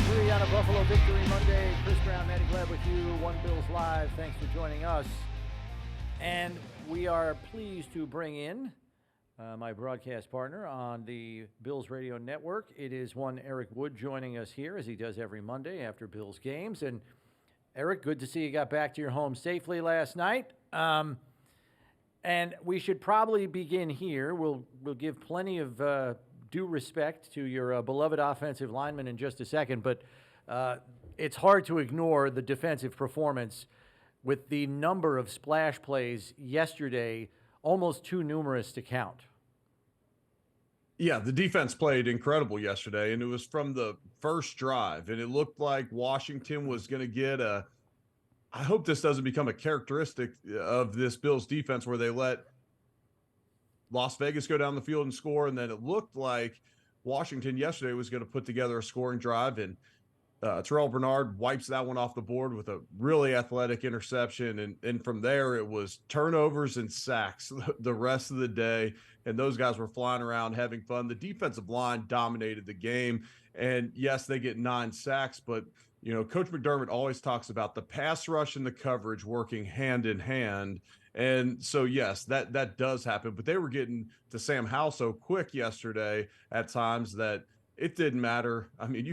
3 on a Buffalo Victory Monday. Chris Brown, Matty Glad with you. One Bills Live. Thanks for joining us. And we are pleased to bring in my broadcast partner on the Bills Radio Network. It is one Eric Wood joining us here, as he does every Monday after Bills games. And Eric, good to see you got back to your home safely last night. And we should probably begin here. We'll give plenty of due respect to your beloved offensive lineman in just a second, but it's hard to ignore the defensive performance with the number of splash plays yesterday, almost too numerous to count. Yeah, the defense played incredible yesterday, and it was from the first drive, and it looked like Washington was going to get a – I hope this doesn't become a characteristic of this Bills defense where they let Las Vegas go down the field and score, and then it looked like Washington yesterday was going to put together a scoring drive, and Terrel Bernard wipes that one off the board with a really athletic interception. And from there, it was turnovers and sacks the rest of the day. And those guys were flying around having fun. The defensive line dominated the game. And yes, they get 9 sacks, but you know, Coach McDermott always talks about the pass rush and the coverage working hand in hand. And so, yes, that does happen. But they were getting to Sam Howell so quick yesterday at times that it didn't matter. I mean,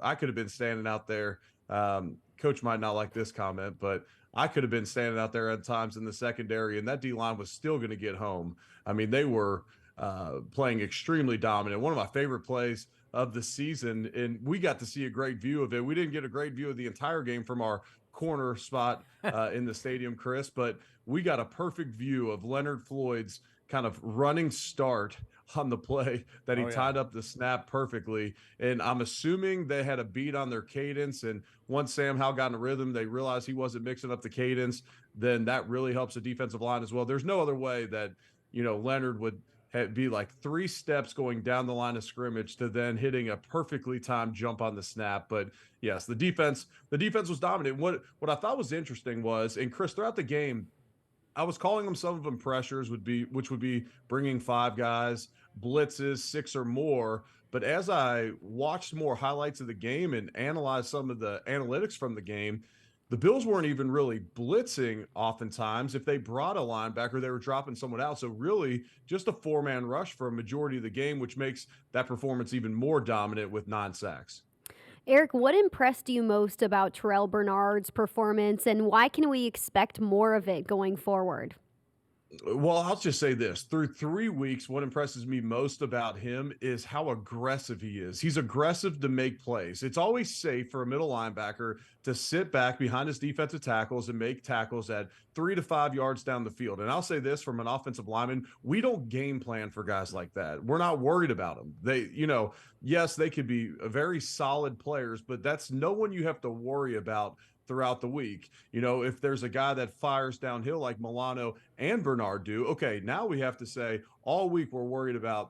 I could have been standing out there. Coach might not like this comment, but I could have been standing out there at times in the secondary, and that D-line was still going to get home. I mean, they were playing extremely dominant. One of my favorite plays of the season, and we got to see a great view of it. We didn't get a great view of the entire game from our corner spot in the stadium, Chris, but we got a perfect view of Leonard Floyd's kind of running start on the play that he tied up the snap perfectly. And I'm assuming they had a beat on their cadence. And once Sam Howell got in a rhythm, they realized he wasn't mixing up the cadence. Then that really helps the defensive line as well. There's no other way that, you know, Leonard would be like 3 steps going down the line of scrimmage to then hitting a perfectly timed jump on the snap. But yes, the defense was dominant. What I thought was interesting was, and Chris, throughout the game, I was calling them, some of them pressures which would be bringing 5 guys, blitzes, 6 or more. But as I watched more highlights of the game and analyzed some of the analytics from the game, the Bills weren't even really blitzing oftentimes. If they brought a linebacker, they were dropping someone out. So really just a 4-man rush for a majority of the game, which makes that performance even more dominant with 9 sacks. Eric, what impressed you most about Terrel Bernard's performance, and why can we expect more of it going forward? Well, I'll just say this. Through 3 weeks, what impresses me most about him is how aggressive he is. He's aggressive to make plays. It's always safe for a middle linebacker to sit back behind his defensive tackles and make tackles at 3 to 5 yards down the field. And I'll say this from an offensive lineman, we don't game plan for guys like that. We're not worried about them. They, you know, yes, they could be very solid players, but that's no one you have to worry about throughout the week. You know, if there's a guy that fires downhill like Milano and Bernard do, okay, now we have to say all week we're worried about,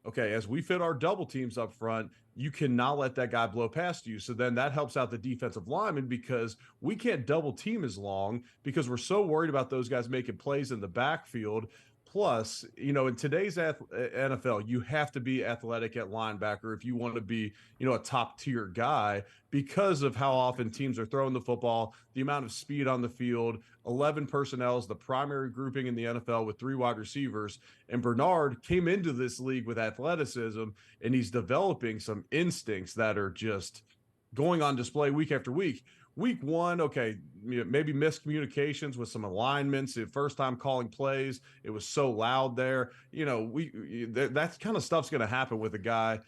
okay, as we fit our double teams up front, you cannot let that guy blow past you. So then that helps out the defensive lineman because we can't double team as long because we're so worried about those guys making plays in the backfield. Plus, you know, in today's NFL, you have to be athletic at linebacker if you want to be, you know, a top tier guy because of how often teams are throwing the football, the amount of speed on the field. 11 personnel is the primary grouping in the NFL with 3 wide receivers. And Bernard came into this league with athleticism, and he's developing some instincts that are just going on display week after week. Week 1, okay, maybe miscommunications with some alignments. The first time calling plays, it was so loud there. You know, that kind of stuff's going to happen with a guy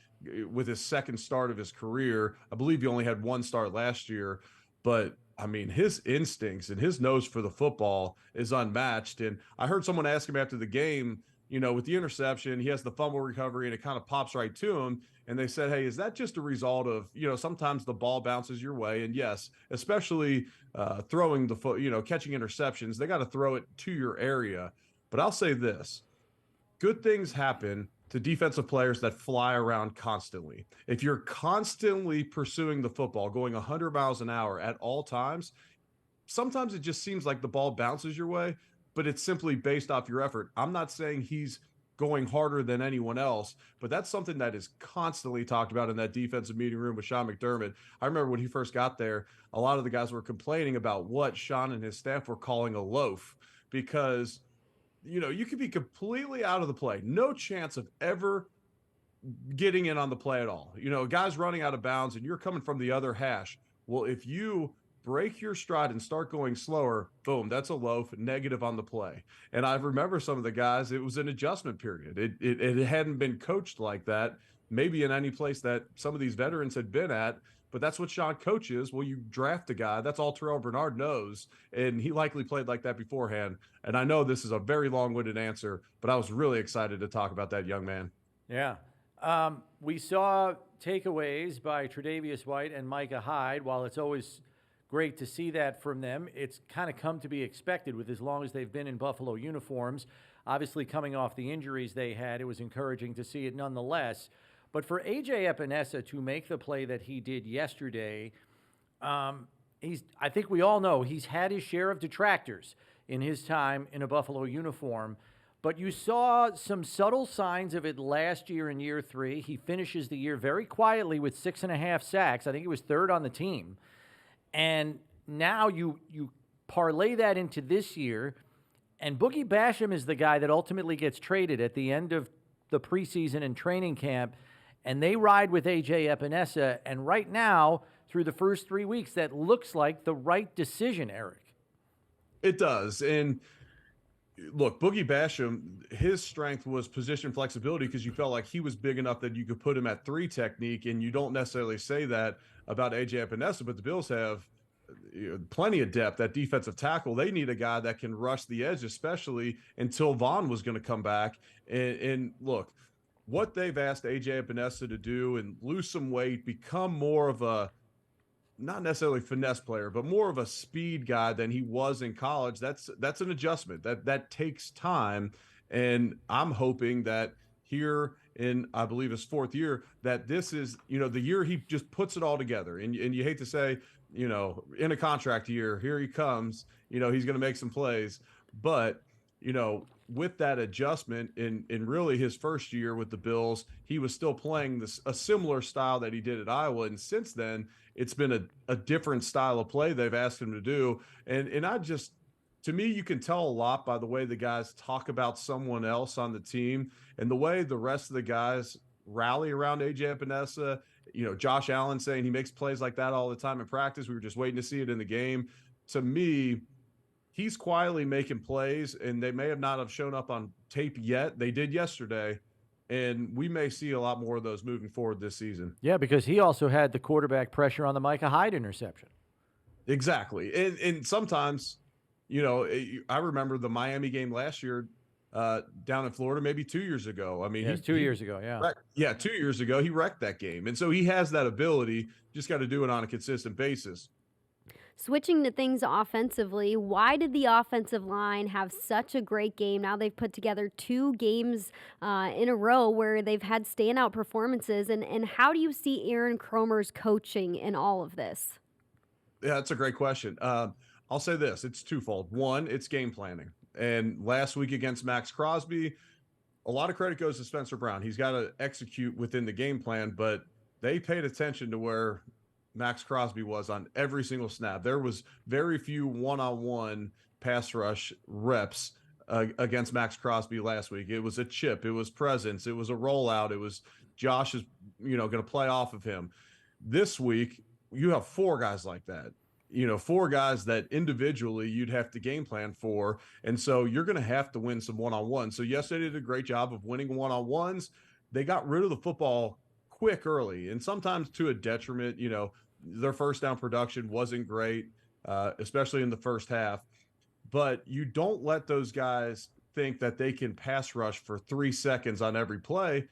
with his second start of his career. I believe he only had 1 start last year, but I mean, his instincts and his nose for the football is unmatched. And I heard someone ask him after the game, you know, with the interception, he has the fumble recovery and it kind of pops right to him. And they said, hey, is that just a result of, you know, sometimes the ball bounces your way? And yes, especially throwing the foot, you know, catching interceptions, they got to throw it to your area. But I'll say this, good things happen to defensive players that fly around constantly. If you're constantly pursuing the football, going 100 miles an hour at all times, sometimes it just seems like the ball bounces your way, but it's simply based off your effort. I'm not saying he's going harder than anyone else. But that's something that is constantly talked about in that defensive meeting room with Sean McDermott. I remember when he first got there, a lot of the guys were complaining about what Sean and his staff were calling a loaf, because you could be completely out of the play, no chance of ever getting in on the play at all. Guys running out of bounds and you're coming from the other hash. Well, if you break your stride and start going slower, boom, that's a loaf, negative on the play. And I remember some of the guys, it was an adjustment period. It hadn't been coached like that, maybe in any place that some of these veterans had been at, but that's what Sean coaches. Well, you draft a guy, that's all Terrel Bernard knows, and he likely played like that beforehand. And I know this is a very long-winded answer, but I was really excited to talk about that young man. Yeah. We saw takeaways by Tre'Davious White and Micah Hyde. While it's always great to see that from them, it's kind of come to be expected with as long as they've been in Buffalo uniforms. Obviously, coming off the injuries they had, it was encouraging to see it nonetheless. But for A.J. Epenesa to make the play that he did yesterday, I think we all know he's had his share of detractors in his time in a Buffalo uniform. But you saw some subtle signs of it last year in year 3. He finishes the year very quietly with 6.5 sacks. I think he was third on the team. And now you parlay that into this year, and Boogie Basham is the guy that ultimately gets traded at the end of the preseason and training camp, and they ride with A.J. Epenesa. And right now, through the first 3 weeks, that looks like the right decision, Eric. It does. And look, Boogie Basham, his strength was position flexibility, because you felt like he was big enough that you could put him at 3 technique, and you don't necessarily say that about A.J. Epenesa, but the Bills have plenty of depth at defensive tackle. They need a guy that can rush the edge, especially until Vaughn was going to come back. And look, what they've asked A.J. Epenesa to do and lose some weight, become more of a, not necessarily finesse player, but more of a speed guy than he was in college. That's an adjustment that takes time. And I'm hoping that here in, I believe, his 4th year, that this is, the year he just puts it all together. And you hate to say, in a contract year, here he comes, he's going to make some plays. But, with that adjustment in really his first year with the Bills, he was still playing a similar style that he did at Iowa. And since then, it's been a different style of play they've asked him to do. And to me, you can tell a lot by the way the guys talk about someone else on the team and the way the rest of the guys rally around A.J. Epenesa. Josh Allen saying he makes plays like that all the time in practice. We were just waiting to see it in the game. To me, he's quietly making plays, and they may not have shown up on tape yet. They did yesterday, and we may see a lot more of those moving forward this season. Yeah, because he also had the quarterback pressure on the Micah Hyde interception. Exactly. And sometimes, I remember the Miami game last year down in Florida, maybe 2 years ago. I mean, yeah, 2 years ago, yeah. 2 years ago, he wrecked that game. And so he has that ability, just got to do it on a consistent basis. Switching to things offensively, why did the offensive line have such a great game? Now they've put together 2 games in a row where they've had standout performances. And how do you see Aaron Cromer's coaching in all of this? Yeah, that's a great question. I'll say this. It's twofold. One, it's game planning. And last week against Max Crosby, a lot of credit goes to Spencer Brown. He's got to execute within the game plan, but they paid attention to where Max Crosby was on every single snap. There was very few one-on-one pass rush reps against Max Crosby last week. It was a chip. It was presence. It was a rollout. It was Josh is, going to play off of him. This week, you have 4 guys like that. 4 guys that individually you'd have to game plan for. And so you're going to have to win some one-on-ones. So yes, they did a great job of winning one-on-ones. They got rid of the football quick early, and sometimes to a detriment. Their first down production wasn't great, especially in the first half. But you don't let those guys think that they can pass rush for 3 seconds on every play,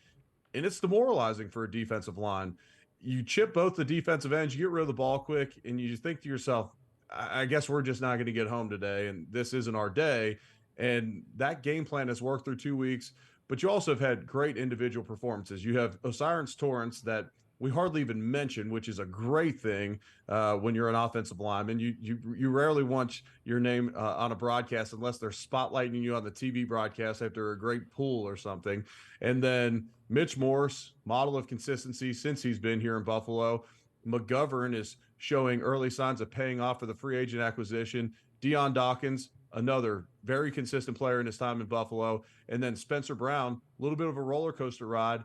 and it's demoralizing for a defensive line. You chip both the defensive ends, you get rid of the ball quick, and you just think to yourself, I guess we're just not going to get home today, and this isn't our day. And that game plan has worked through 2 weeks, but you also have had great individual performances. You have Osiris Torrance that we hardly even mention, which is a great thing when you're an offensive lineman. You rarely want your name on a broadcast unless they're spotlighting you on the TV broadcast after a great pull or something. And then Mitch Morse, model of consistency since he's been here in Buffalo. McGovern is showing early signs of paying off for the free agent acquisition. Deion Dawkins, another very consistent player in his time in Buffalo. And then Spencer Brown, a little bit of a roller coaster ride.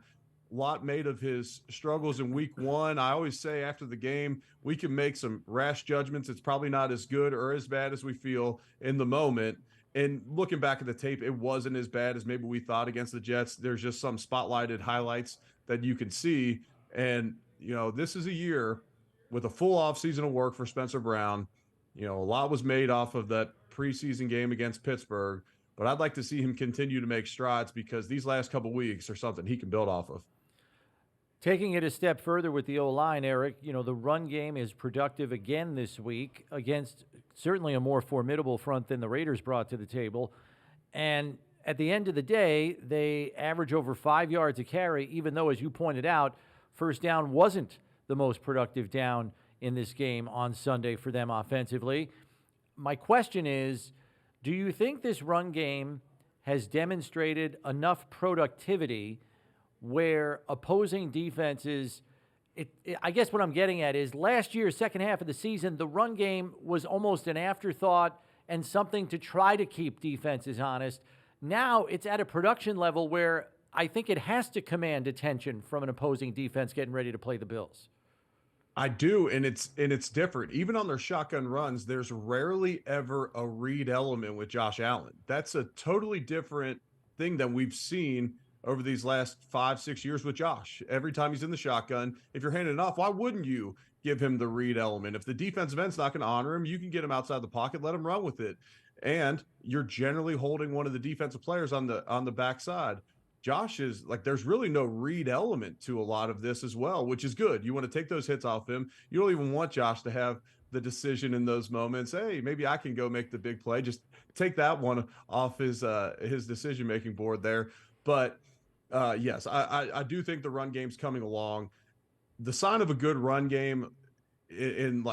Lot made of his struggles in week one. I always say after the game, we can make some rash judgments. It's probably not as good or as bad as we feel in the moment. And looking back at the tape, it wasn't as bad as maybe we thought against the Jets. There's just some spotlighted highlights that you can see. And, this is a year with a full offseason of work for Spencer Brown. A lot was made off of that preseason game against Pittsburgh, but I'd like to see him continue to make strides because these last couple weeks are something he can build off of. Taking it a step further with the O-line, Eric, the run game is productive again this week against certainly a more formidable front than the Raiders brought to the table. And at the end of the day, they average over 5 yards a carry, even though, as you pointed out, first down wasn't the most productive down in this game on Sunday for them offensively. My question is, do you think this run game has demonstrated enough productivity where opposing defenses, I guess what I'm getting at is last year's second half of the season, the run game was almost an afterthought and something to try to keep defenses honest. Now it's at a production level where I think it has to command attention from an opposing defense getting ready to play the Bills. I do, and it's different. Even on their shotgun runs, there's rarely ever a read element with Josh Allen. That's a totally different thing than we've seen over these last 5-6 years with Josh. Every time he's in the shotgun, if you're handing it off, why wouldn't you give him the read element? If the defensive end's not going to honor him, you can get him outside the pocket, let him run with it. And you're generally holding one of the defensive players on the backside. Josh is like, there's really no read element to a lot of this as well, which is good. You want to take those hits off him. You don't even want Josh to have the decision in those moments. Hey, maybe I can go make the big play. Just take that one off his decision-making board there. But yes, I do think the run game's coming along. The sign of a good run game in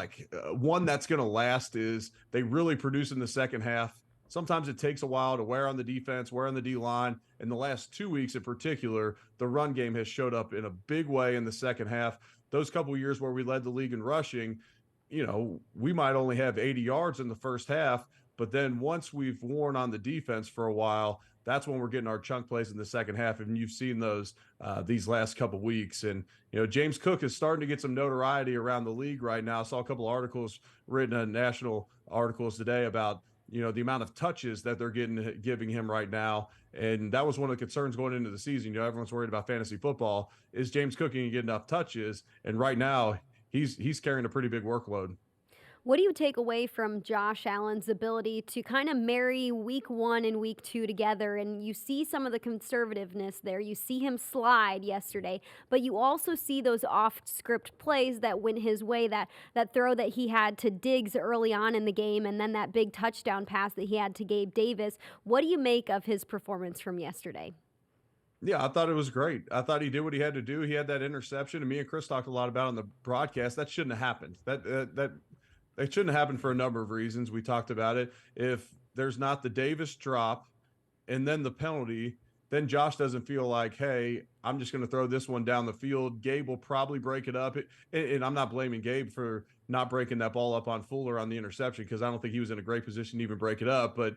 one that's going to last is they really produce in the second half. Sometimes it takes a while to wear on the defense, wear on the D-line. In the last 2 weeks in particular, the run game has showed up in a big way in the second half. Those couple of years where we led the league in rushing, we might only have 80 yards in the first half, but then once we've worn on the defense for a while, that's when we're getting our chunk plays in the second half. And you've seen those these last couple of weeks. And, James Cook is starting to get some notoriety around the league right now. I saw a couple of articles written in national articles today about the amount of touches that they're giving him right now. And that was one of the concerns going into the season. Everyone's worried about fantasy football. Is James Cook going to get enough touches? And right now he's carrying a pretty big workload. What do you take away from Josh Allen's ability to kind of marry week one and week two together? And you see some of the conservativeness there. You see him slide yesterday, but you also see those off-script plays that went his way, that throw that he had to Diggs early on in the game, and then that big touchdown pass that he had to Gabe Davis. What do you make of his performance from yesterday? Yeah, I thought it was great. I thought he did what he had to do. He had that interception, and me and Chris talked a lot about it on the broadcast. That shouldn't have happened. It shouldn't happen for a number of reasons. We talked about it. If there's not the Davis drop and then the penalty, then Josh doesn't feel like, hey, I'm just going to throw this one down the field. Gabe will probably break it up. And I'm not blaming Gabe for not breaking that ball up on Fuller on the interception because I don't think he was in a great position to even break it up. But,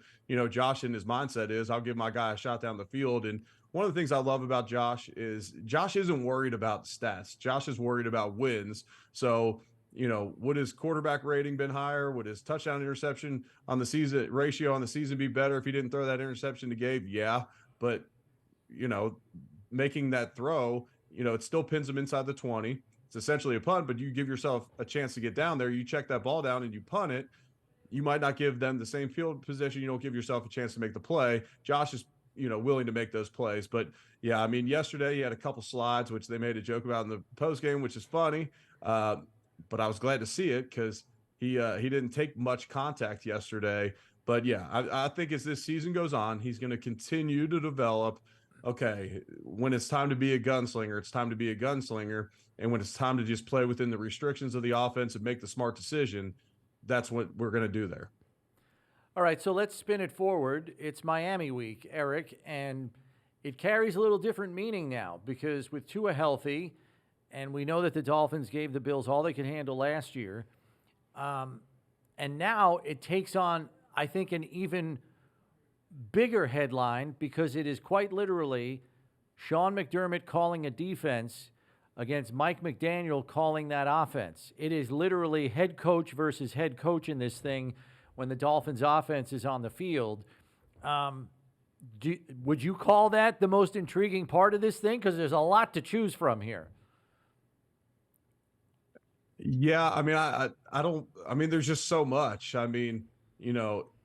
Josh in his mindset is I'll give my guy a shot down the field. And one of the things I love about Josh is Josh isn't worried about stats. Josh is worried about wins. So, would his quarterback rating been higher? Would his touchdown interception on the season ratio on the season be better if he didn't throw that interception to Gabe? Yeah. But, making that throw, it still pins him inside the 20. It's essentially a punt, but you give yourself a chance to get down there. You check that ball down and you punt it. You might not give them the same field position. You don't give yourself a chance to make the play. Josh is, willing to make those plays. But yeah, I mean, yesterday he had a couple slides, which they made a joke about in the post game, which is funny. But I was glad to see it because he didn't take much contact yesterday. But yeah, I think as this season goes on, he's going to continue to develop. Okay, when it's time to be a gunslinger, it's time to be a gunslinger. And when it's time to just play within the restrictions of the offense and make the smart decision, that's what we're going to do there. All right, so let's spin it forward. It's Miami week, Eric, and it carries a little different meaning now because with Tua healthy, and we know that the Dolphins gave the Bills all they could handle last year, and now it takes on, I think, an even bigger headline because it is quite literally Sean McDermott calling a defense against Mike McDaniel calling that offense. It is literally head coach versus head coach in this thing when the Dolphins offense is on the field. Would you call that the most intriguing part of this thing? Because there's a lot to choose from here. Yeah, I mean, I don't. I mean, there's just so much. I mean,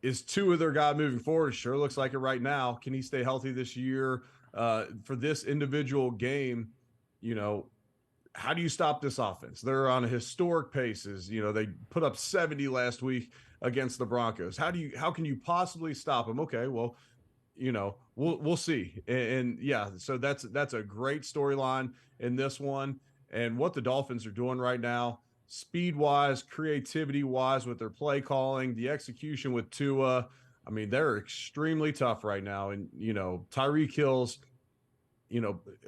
is Tua their guy moving forward? It sure looks like it right now. Can he stay healthy this year? For this individual game, how do you stop this offense? They're on historic paces. They put up 70 last week against the Broncos. How can you possibly stop them? Okay, well, we'll see. And yeah, so that's a great storyline in this one. And what the Dolphins are doing right now, speed-wise, creativity-wise, with their play calling, the execution with Tua, I mean, they're extremely tough right now. And, Tyreek Hill's,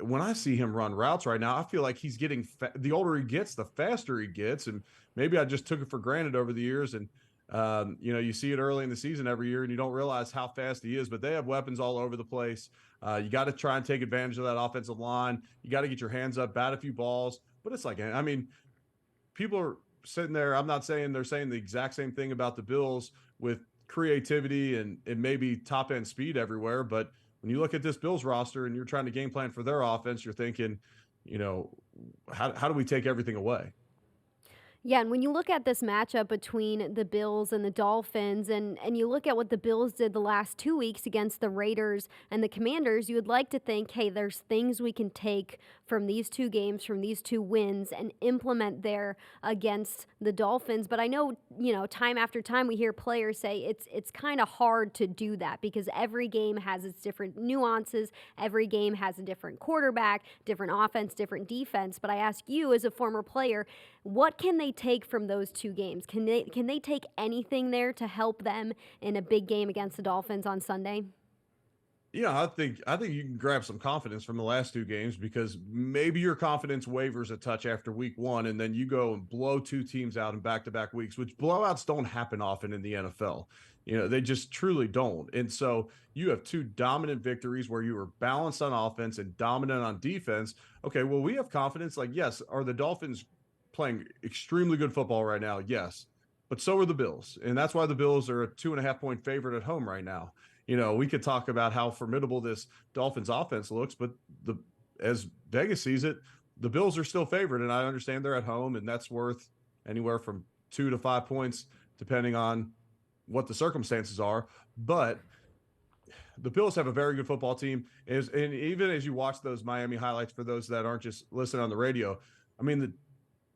when I see him run routes right now, I feel like he's getting the older he gets, the faster he gets. And maybe I just took it for granted over the years. And, you see it early in the season every year and you don't realize how fast he is, but they have weapons all over the place. You got to try and take advantage of that offensive line. You got to get your hands up, bat a few balls. But it's like, I mean, people are sitting there. I'm not saying they're saying the exact same thing about the Bills with creativity and maybe top end speed everywhere. But when you look at this Bills roster and you're trying to game plan for their offense, you're thinking, how do we take everything away? Yeah, and when you look at this matchup between the Bills and the Dolphins, and you look at what the Bills did the last 2 weeks against the Raiders and the Commanders, you would like to think, hey, there's things we can take from these two games, from these two wins, and implement there against the Dolphins. But I know, time after time we hear players say it's kind of hard to do that because every game has its different nuances. Every game has a different quarterback, different offense, different defense. But I ask you as a former player, what can they take from those two games? Can they take anything there to help them in a big game against the Dolphins on Sunday? Yeah, I think you can grab some confidence from the last two games because maybe your confidence wavers a touch after week one, and then you go and blow two teams out in back-to-back weeks, which blowouts don't happen often in the NFL. They just truly don't. And so you have two dominant victories where you were balanced on offense and dominant on defense. Okay, well, we have confidence. Like, yes, are the Dolphins playing extremely good football right now? Yes, but so are the Bills. And that's why the Bills are a 2.5-point favorite at home right now. We could talk about how formidable this Dolphins offense looks, but as Vegas sees it, the Bills are still favored. And I understand they're at home and that's worth anywhere from 2 to 5 points, depending on what the circumstances are. But the Bills have a very good football team. And even as you watch those Miami highlights, for those that aren't just listening on the radio, I mean,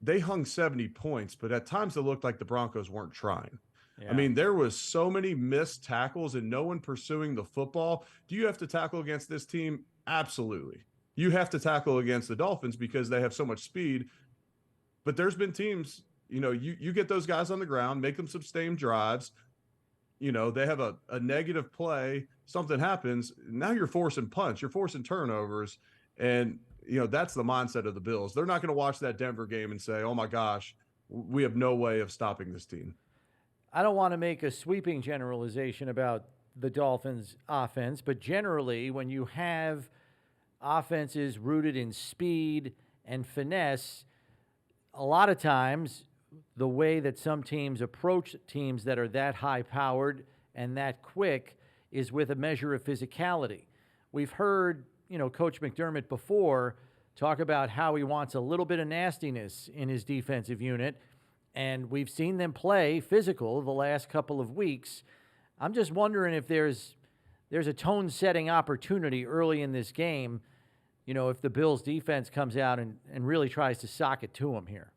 they hung 70 points, but at times it looked like the Broncos weren't trying. Yeah. I mean, there was so many missed tackles and no one pursuing the football. Do you have to tackle against this team? Absolutely. You have to tackle against the Dolphins because they have so much speed. But there's been teams, you get those guys on the ground, make them sustain drives. They have a negative play, something happens. Now you're forcing punts, you're forcing turnovers. And that's the mindset of the Bills. They're not going to watch that Denver game and say, oh my gosh, we have no way of stopping this team. I don't want to make a sweeping generalization about the Dolphins offense, but generally when you have offenses rooted in speed and finesse, a lot of times the way that some teams approach teams that are that high powered and that quick is with a measure of physicality. We've heard Coach McDermott before talk about how he wants a little bit of nastiness in his defensive unit, and we've seen them play physical the last couple of weeks. I'm just wondering if there's a tone-setting opportunity early in this game, if the Bills' defense comes out and really tries to sock it to them here.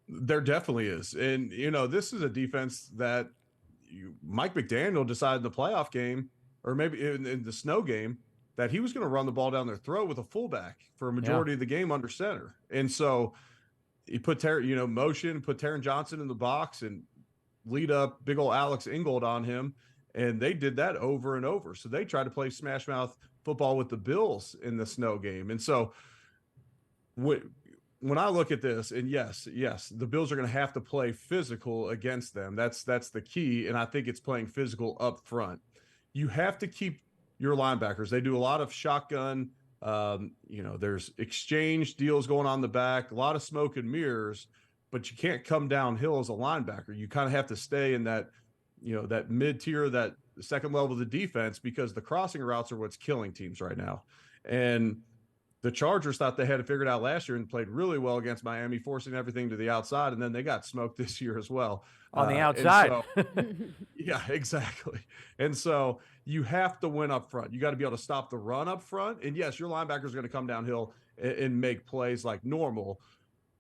There definitely is. And, this is a defense that Mike McDaniel decided in the playoff game, or maybe in the snow game, that he was going to run the ball down their throat with a fullback for a majority of the game under center. And so he put motion, put Taron Johnson in the box and lead up big old Alex Ingold on him. And they did that over and over. So they tried to play smash mouth football with the Bills in the snow game. And so when I look at this, and yes, the Bills are going to have to play physical against them. That's the key. And I think it's playing physical up front. You have to keep your linebackers. They do a lot of shotgun. There's exchange deals going on in the back, a lot of smoke and mirrors, but you can't come downhill as a linebacker. You kind of have to stay in that, that mid tier, that second level of the defense, because the crossing routes are what's killing teams right now. And the Chargers thought they had it figured out last year and played really well against Miami, forcing everything to the outside. And then they got smoked this year as well. On the outside. Yeah, exactly. And so you have to win up front. You got to be able to stop the run up front. And yes, your linebackers are going to come downhill and make plays like normal,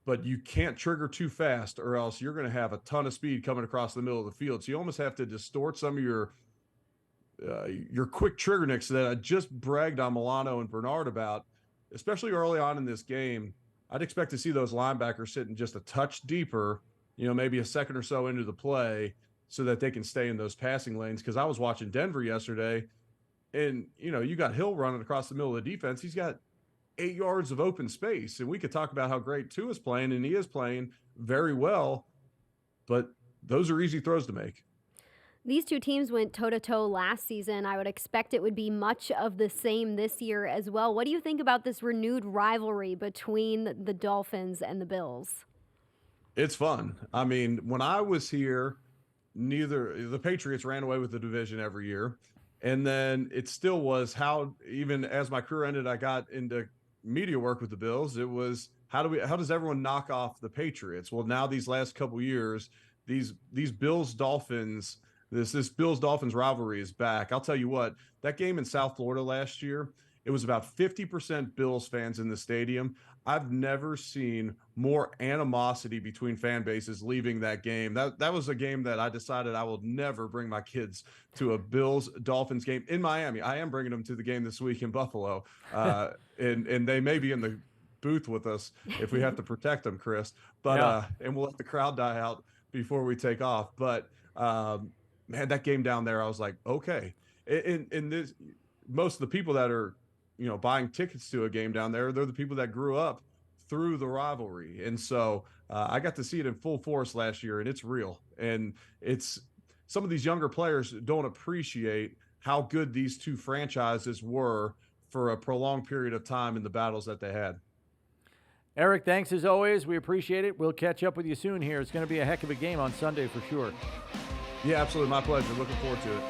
but you can't trigger too fast or else you're going to have a ton of speed coming across the middle of the field. So you almost have to distort some of your quick trigger nicks that I just bragged on Milano and Bernard about, especially early on in this game. I'd expect to see those linebackers sitting just a touch deeper, maybe a second or so into the play, so that they can stay in those passing lanes. Because I was watching Denver yesterday, and, you got Hill running across the middle of the defense. He's got 8 yards of open space. And we could talk about how great Tua is playing, and he is playing very well, but those are easy throws to make. These two teams went toe-to-toe last season. I would expect it would be much of the same this year as well. What do you think about this renewed rivalry between the Dolphins and the Bills? It's fun. I mean, when I was here, the Patriots ran away with the division every year. And then it still was how, even as my career ended, I got into media work with the Bills. It was, how does everyone knock off the Patriots? Well, now these last couple years, these Bills-Dolphins, this Bills-Dolphins rivalry is back. I'll tell you what, that game in South Florida last year, it was about 50% Bills fans in the stadium. I've never seen more animosity between fan bases leaving that game. That was a game that I decided I will never bring my kids to a Bills-Dolphins game in Miami. I am bringing them to the game this week in Buffalo, and they may be in the booth with us if we have to protect them, Chris. But and we'll let the crowd die out before we take off. But man, that game down there, I was like, okay. And this, most of the people that are, buying tickets to a game down there, they're the people that grew up through the rivalry. And so I got to see it in full force last year, and it's real. And it's, some of these younger players don't appreciate how good these two franchises were for a prolonged period of time in the battles that they had. Eric, thanks as always. We appreciate it. We'll catch up with you soon here. It's going to be a heck of a game on Sunday for sure. Yeah, absolutely. My pleasure. Looking forward to it.